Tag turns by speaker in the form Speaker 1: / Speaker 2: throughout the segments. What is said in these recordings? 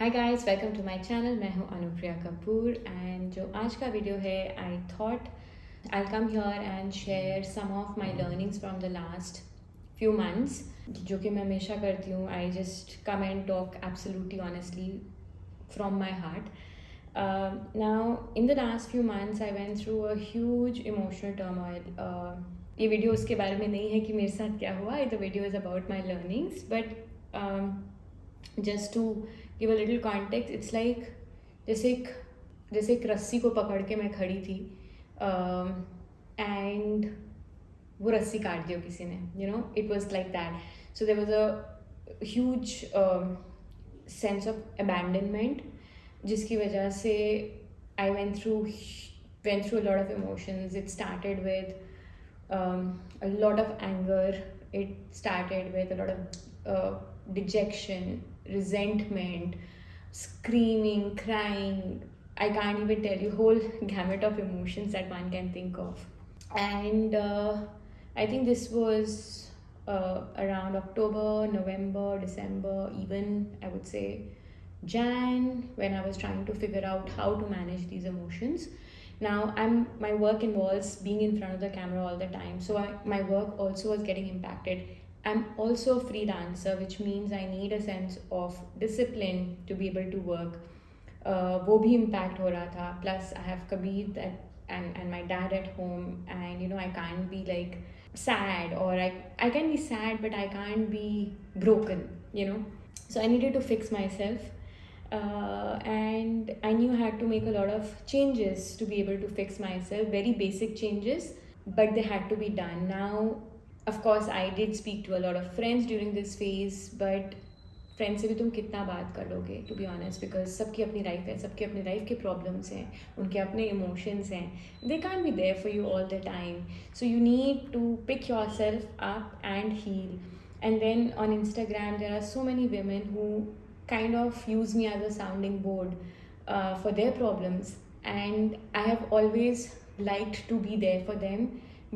Speaker 1: Hi guys, welcome to my channel. मैं हूं Anupriya Kapoor and जो आज का वीडियो है, I thought I come here and share some of my learnings from the last few months, जो कि मैं हमेशा करती हूँ. I just come and talk absolutely honestly from my heart. Now, in the last few months, I went through a huge emotional turmoil. ये video उसके बारे में नहीं है कि मेरे साथ क्या हुआ. The video is about my learnings, but just to give a little context, it's like जैसे एक रस्सी को पकड़ के मैं खड़ी थी एंड वो रस्सी काट दिया किसी ने. It was like that. So there was a huge sense of abandonment, जिसकी वजह से आई went through a lot of emotions. It started with a lot of anger. It started with a lot of dejection, resentment, screaming, crying. I can't even tell you whole gamut of emotions that one can think of. And I think this was around October, November, December, even I would say Jan, when I was trying to figure out how to manage these emotions. Now my work involves being in front of the camera all the time, so my work also was getting impacted. I'm also a freelancer, which means I need a sense of discipline to be able to work. वो भी impact हो रहा था. Plus I have Kabir and my dad at home, and I can't be like sad, or I can be sad, but I can't be broken. So I needed to fix myself, and I knew I had to make a lot of changes to be able to fix myself. Very basic changes, but they had to be done. Now, of course, I did speak to a lot of friends during this phase, but friend से भी तुम कितना बात कर लोगे, to be honest, because सबकी अपनी life है, सबके अपनी लाइफ के प्रॉब्लम्स हैं, उनके अपने इमोशंस हैं. They can't be there for you all the time. So you need to pick yourself up and heal. And then on Instagram there are so many women who kind of use me as a sounding board for their problems, and I have always liked to be there for them.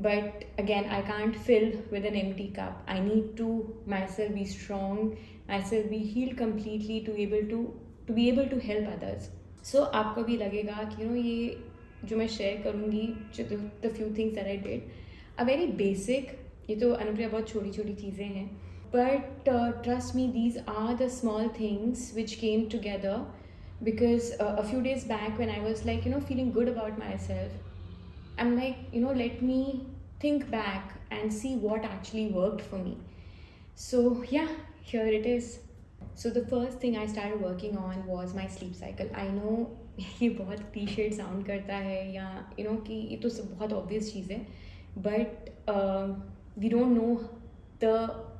Speaker 1: But again, I can't fill with an empty cup. I need to myself be strong, myself be healed completely to be able to help others. So आपको भी लगेगा कि ये जो मैं share करूँगी, जो the few things that I did are very basic. ये तो अनुप्रिया बहुत छोटी छोटी चीज़ें हैं, but trust me, these are the small things which came together. Because a few days back, when I was like feeling good about myself, I'm like, let me think back and see what actually worked for me. So yeah, here it is. So the first thing I started working on was my sleep cycle. I know ये बहुत cliched sound करता है, या कि ये तो सब बहुत obvious चीज़ है, but we don't know the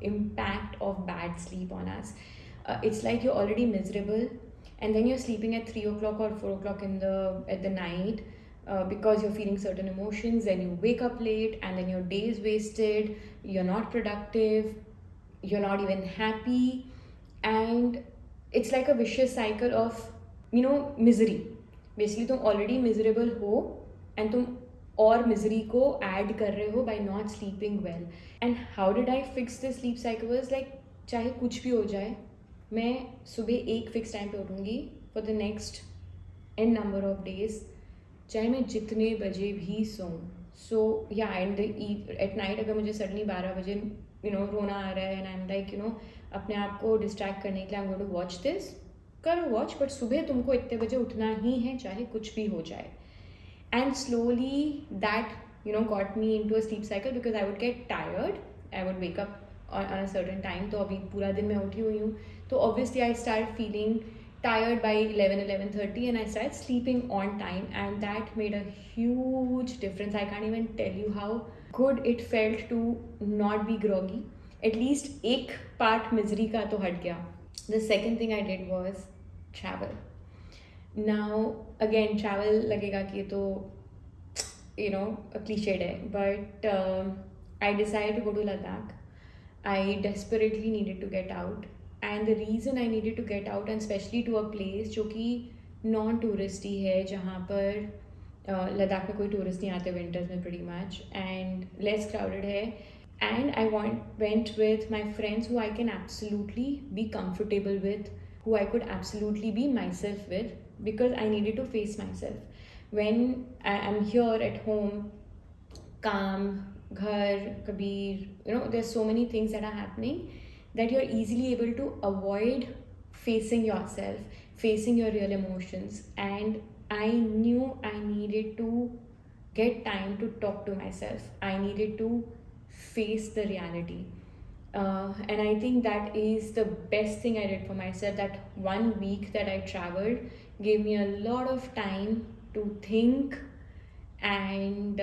Speaker 1: impact of bad sleep on us. It's like you're already miserable, and then you're sleeping at 3 o'clock or 4 o'clock at the night. Because you're feeling certain emotions, then you wake up late, and then your day is wasted, you're not productive, you're not even happy, and it's like a vicious cycle of misery. Basically तुम already miserable हो, and तुम और misery को add कर रहे हो by not sleeping well. And how did I fix this sleep cycle? Was like, चाहे कुछ भी हो जाए, मैं सुबह एक फिक्स टाइम पे उठूँगी for the next n number of days, चाहे मैं जितने बजे भी सोऊं. सो या एंड एट नाइट अगर मुझे सडनली 12 बजे रोना आ रहा है, एंड आई एम लाइक अपने आप को डिस्ट्रैक्ट करने के लिए I am going to watch this, करो वॉच, बट सुबह तुमको इतने बजे उठना ही है, चाहे कुछ भी हो जाए. And slowly that got me into a sleep cycle, because I would get tired, I would wake up on a certain time. तो अभी पूरा दिन मैं उठी हुई हूँ, तो obviously I start feeling tired by 11:30, and I started sleeping on time, and that made a huge difference. I can't even tell you how good it felt to not be groggy. At least एक part misery का तो हट गया. The second thing I did was travel. Now again, travel लगेगा कि ये तो cliched है, but I decided to go to Ladakh. I desperately needed to get out. And the reason I needed to get out, and especially to a place जो कि non touristy है, जहाँ पर लद्दाख में कोई टूरिस्ट नहीं आते विंटर्स में pretty much, and less crowded है, and I went with my friends who I can absolutely be comfortable with who I could absolutely be myself with, because I needed to face myself. When I am here at home, calm, ghar, kabir, there's so many things that are happening that you're easily able to avoid facing yourself, facing your real emotions. And I knew I needed to get time to talk to myself. I needed to face the reality. And I think that is the best thing I did for myself. That 1 week that I traveled gave me a lot of time to think, and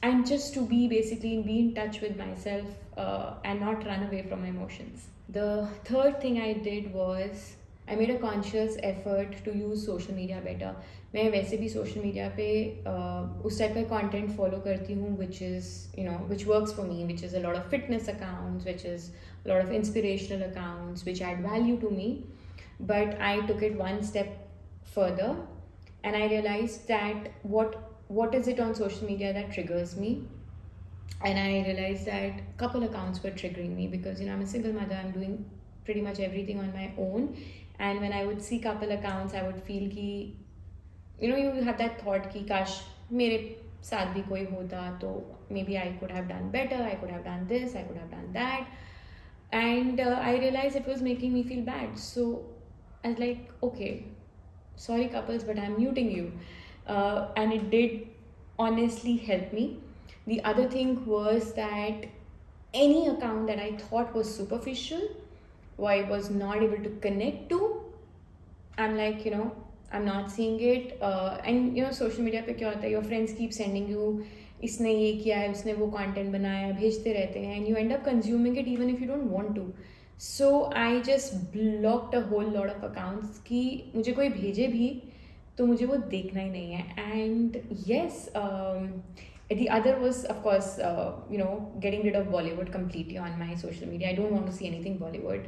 Speaker 1: and just to be basically be in touch with myself, and not run away from my emotions. The third thing I did was I made a conscious effort to use social media better. मैं वैसे भी social media पे उस type का content follow करती हूँ, which is which works for me, which is a lot of fitness accounts, which is a lot of inspirational accounts, which add value to me. But I took it one step further, and I realized that what is it on social media that triggers me. And I realized that couple accounts were triggering me, because I'm a single mother, I'm doing pretty much everything on my own. And when I would see couple accounts, I would feel ki you have that thought ki kash mere साथ भी कोई होता तो maybe I could have done better, I could have done this, I could have done that. And I realized it was making me feel bad. So I was like, okay, sorry couples, but I'm muting you. And it did honestly help me. The other thing was that any account that I thought was superficial, or I was not able to connect to, I'm like, I'm not seeing it. And social media पे क्या होता है, your friends keep sending you इसने ये किया है, उसने वो content बनाया है, भेजते रहते हैं, and you end up consuming it even if you don't want to. So I just blocked a whole lot of accounts कि मुझे कोई भेजे भी तो मुझे वो देखना ही नहीं है. And yes, the other was, of course, getting rid of Bollywood completely on my social media. I don't want to see anything Bollywood.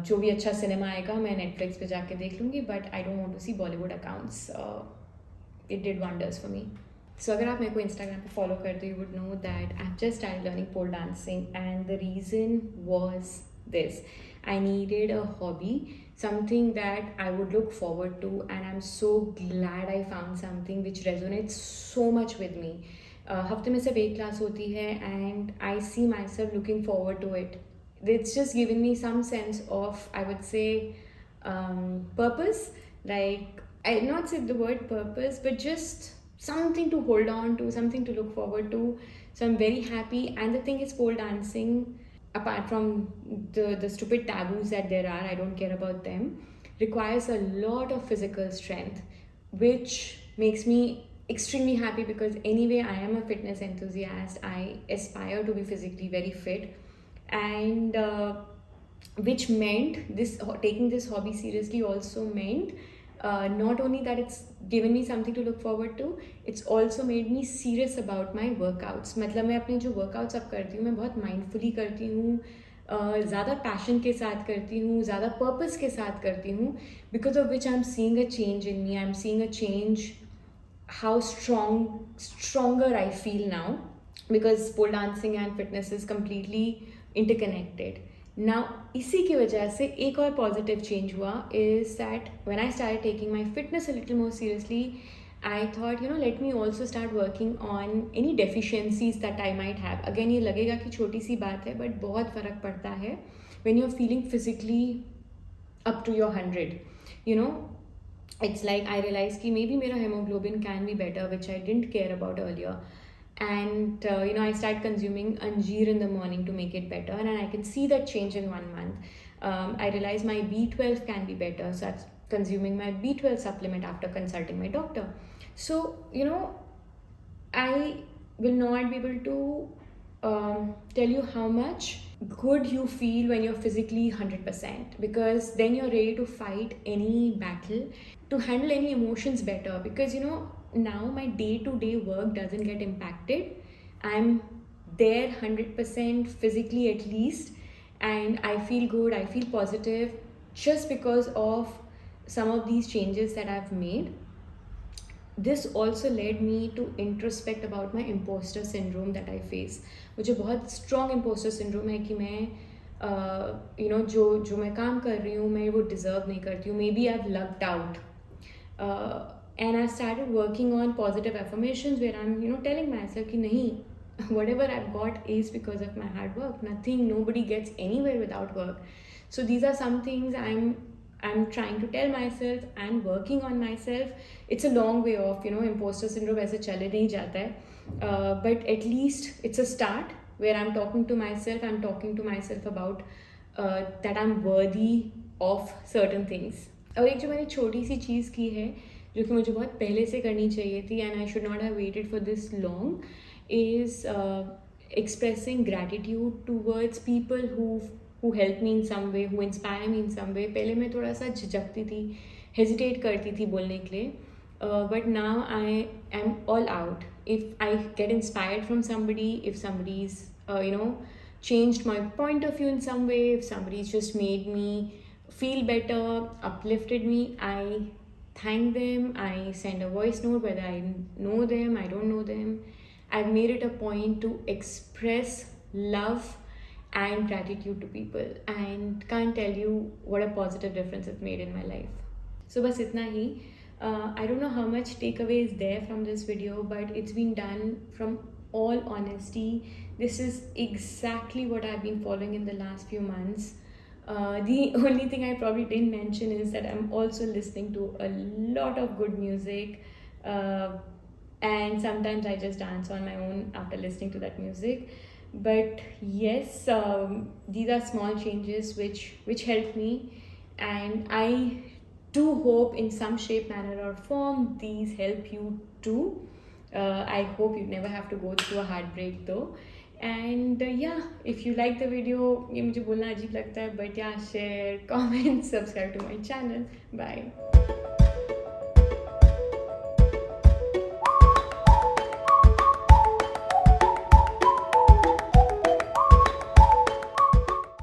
Speaker 1: जो भी अच्छा सिनेमा आएगा मैं नेटफ्लिक्स पे जाके देख लूँगी, but I don't want to see Bollywood accounts. It did wonders for me. So अगर आप मेरे को इंस्टाग्राम पे फॉलो करते हो, you would know that I have just started learning pole dancing, and the reason was this. I needed a hobby, something that I would look forward to, and I'm so glad I found something which resonates so much with me. हफ्ते में सिर्फ एक class होती है, and I see myself looking forward to it. It's just given me some sense of, I would say, purpose. Like, I not say the word purpose, but just something to hold on to, something to look forward to. So I'm very happy. And the thing is, pole dancing, apart from the stupid taboos that there are, I don't care about them, requires a lot of physical strength, which makes me extremely happy, because anyway I am a fitness enthusiast. I aspire to be physically very fit, and which meant this taking this hobby seriously also meant not only that it's given me something to look forward to, it's also made me serious about my workouts. मतलब मैं अपने जो workouts अब करती हूँ मैं बहुत mindfully करती हूँ, ज़्यादा passion के साथ करती हूँ, ज़्यादा purpose के साथ करती हूँ, because of which I'm seeing a change in me. I'm seeing a change, how stronger I feel now, because pole dancing and fitness is completely interconnected. Now, इसी की वजह से एक और positive change हुआ is that when I started taking my fitness a little more seriously, I thought, let me also start working on any deficiencies that I might have. Again, ये लगेगा कि छोटी सी बात है, but बहुत फ़र्क पड़ता है when you're feeling physically up to your 100. It's like I realized कि maybe मेरा hemoglobin can be better, which I didn't care about earlier. And I started consuming anjeer in the morning to make it better, and I can see that change in 1 month. I realized my B12 can be better, so I'm consuming my B12 supplement after consulting my doctor. So I will not be able to tell you how much good you feel when you're physically 100%, because then you're ready to fight any battle, to handle any emotions better, because now my day-to-day work doesn't get impacted. I'm there 100% physically at least, and I feel good, I feel positive, just because of some of these changes that I've made. This also led me to introspect about my imposter syndrome that I face. मुझे बहुत strong imposter syndrome है कि मैं जो मैं काम कर रही हूँ मैं वो डिज़र्व नहीं करती हूँ, maybe I have lucked out. And I started working on positive affirmations where I'm telling myself कि नहीं, whatever I've got is because of my hard work. Nobody gets anywhere without work. So these are some things I'm trying to tell myself and working on myself. It's a long way off, imposter syndrome ऐसे चले नहीं जाता है. But at least it's a start where I'm talking to myself about that I'm worthy of certain things. और एक जो मैंने छोटी सी चीज़ की है जो कि मुझे बहुत पहले से करनी चाहिए थी and I should not have waited for this long is expressing gratitude towards people who help me in some way, who inspire me in some way. पहले मैं थोड़ा सा झिझकती थी, हेजिटेट करती थी बोलने के लिए, but now I am all out. If I get inspired from somebody, if somebody's changed my point of view in some way, if somebody's just made me feel better, uplifted me, I thank them, I send a voice note whether I know them, I don't know them. I've made it a point to express love and gratitude to people and can't tell you what a positive difference it's made in my life. So bas itna hi. I don't know how much takeaway is there from this video, but it's been done from all honesty. This is exactly what I've been following in the last few months. The only thing I probably didn't mention is that I'm also listening to a lot of good music, and sometimes I just dance on my own after listening to that music. But yes, these are small changes which help me, and I do hope in some shape, manner or form these help you too. I hope you never have to go through a heartbreak though. And yeah, if you like the video, ये मुझे बोलना अजीब लगता है, but yeah, share, comment, subscribe to my channel. Bye.